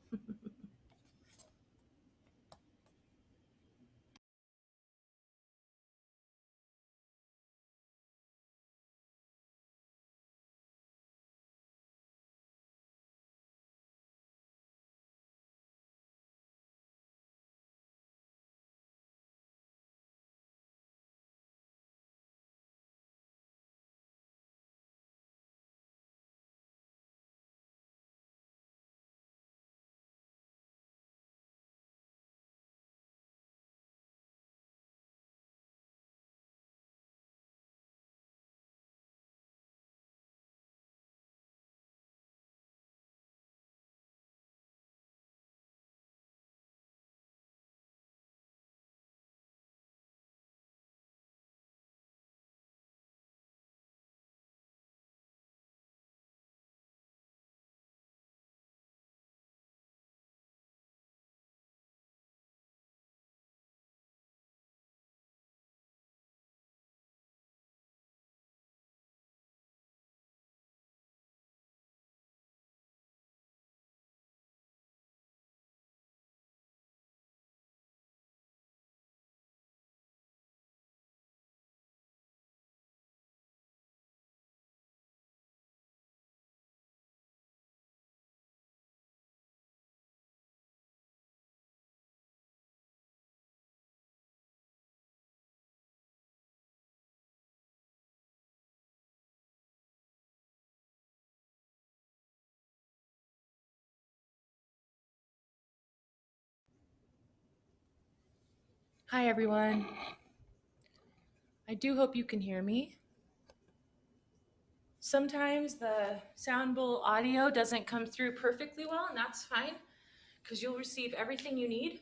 Hi, everyone. I do hope you can hear me. Sometimes the sound bowl audio doesn't come through perfectly well, and that's fine, because you'll receive everything you need.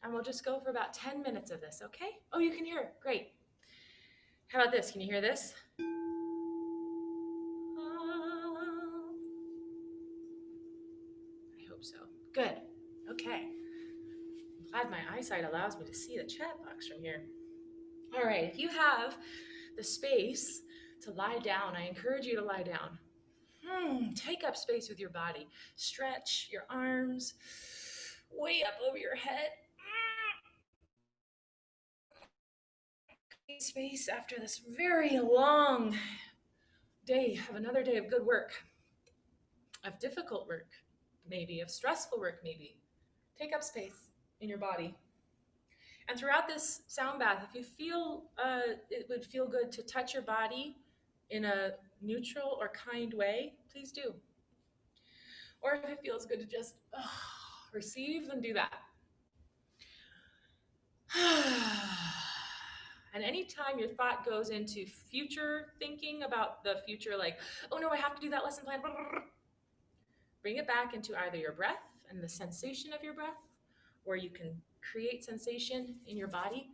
And we'll just go for about 10 minutes of this, okay? Oh, you can hear it. Great. How about this? Can you hear this? I hope so. Good. Okay. I'm glad my eyesight allows me to see the chat box from here. All right, if you have the space to lie down, I encourage you to lie down. Take up space with your body. Stretch your arms way up over your head. Create space after this very long day of another day of good work, of difficult work, maybe, of stressful work, maybe. Take up space in your body. And throughout this sound bath, if you feel it would feel good to touch your body in a neutral or kind way, please do. Or if it feels good to just receive, then do that. And anytime your thought goes into future thinking about the future, like, oh no, I have to do that lesson plan, bring it back into either your breath and the sensation of your breath, or you can create sensation in your body.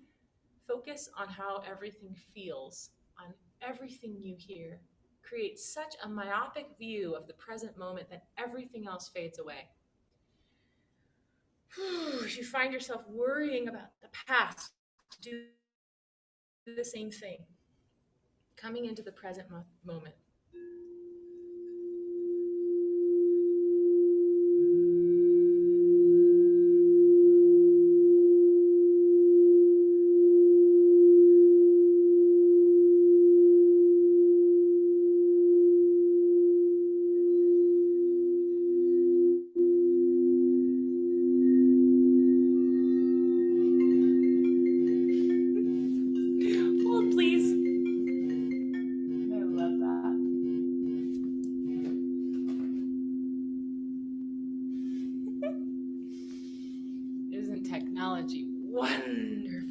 Focus on how everything feels, on everything you hear. Create such a myopic view of the present moment that everything else fades away. If you find yourself worrying about the past, do the same thing. Coming into the present moment. Hold, please. I love that. Isn't technology wonderful?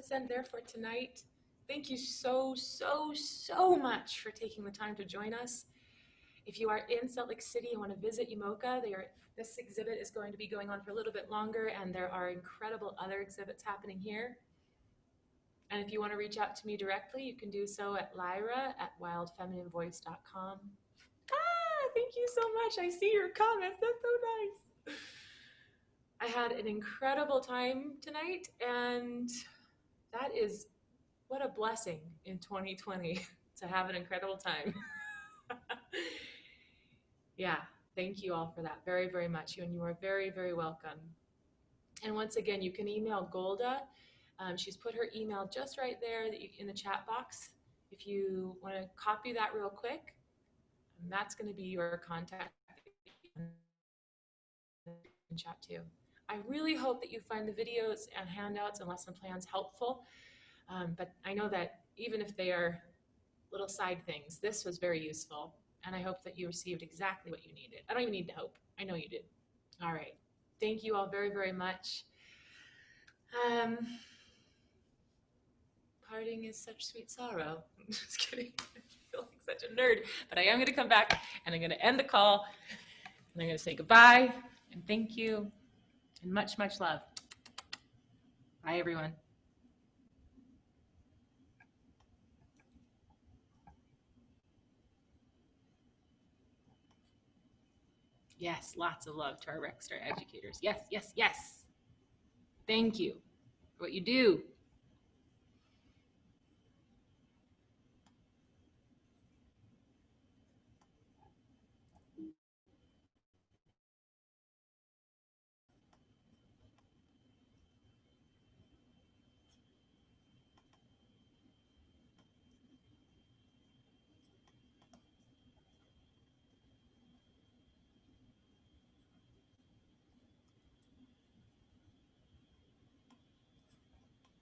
let's end there for tonight. Thank you so much for taking the time to join us. If you are in Salt Lake City and want to visit UMOCA, this exhibit is going to be going on for a little bit longer, and there are incredible other exhibits happening here. And if you want to reach out to me directly, you can do so at lyra@wildfemininevoice.com. Thank you so much. I see your comments. That's so nice. I had an incredible time tonight, and that is what a blessing in 2020 to have an incredible time. Yeah, thank you all for that very, very much. You are very, very welcome. And once again, you can email Golda. She's put her email just right there in the chat box. If you want to copy that real quick, that's going to be your contact in chat too. I really hope that you find the videos and handouts and lesson plans helpful. But I know that even if they are little side things, this was very useful. And I hope that you received exactly what you needed. I don't even need to hope. I know you did. All right. Thank you all very, very much. Parting is such sweet sorrow. Just kidding. I feel like such a nerd. But I am going to come back, and I'm going to end the call. And I'm going to say goodbye, and thank you, and much, much love. Bye, everyone. Yes, lots of love to our Rec Star educators. Yes, yes, yes. Thank you for what you do.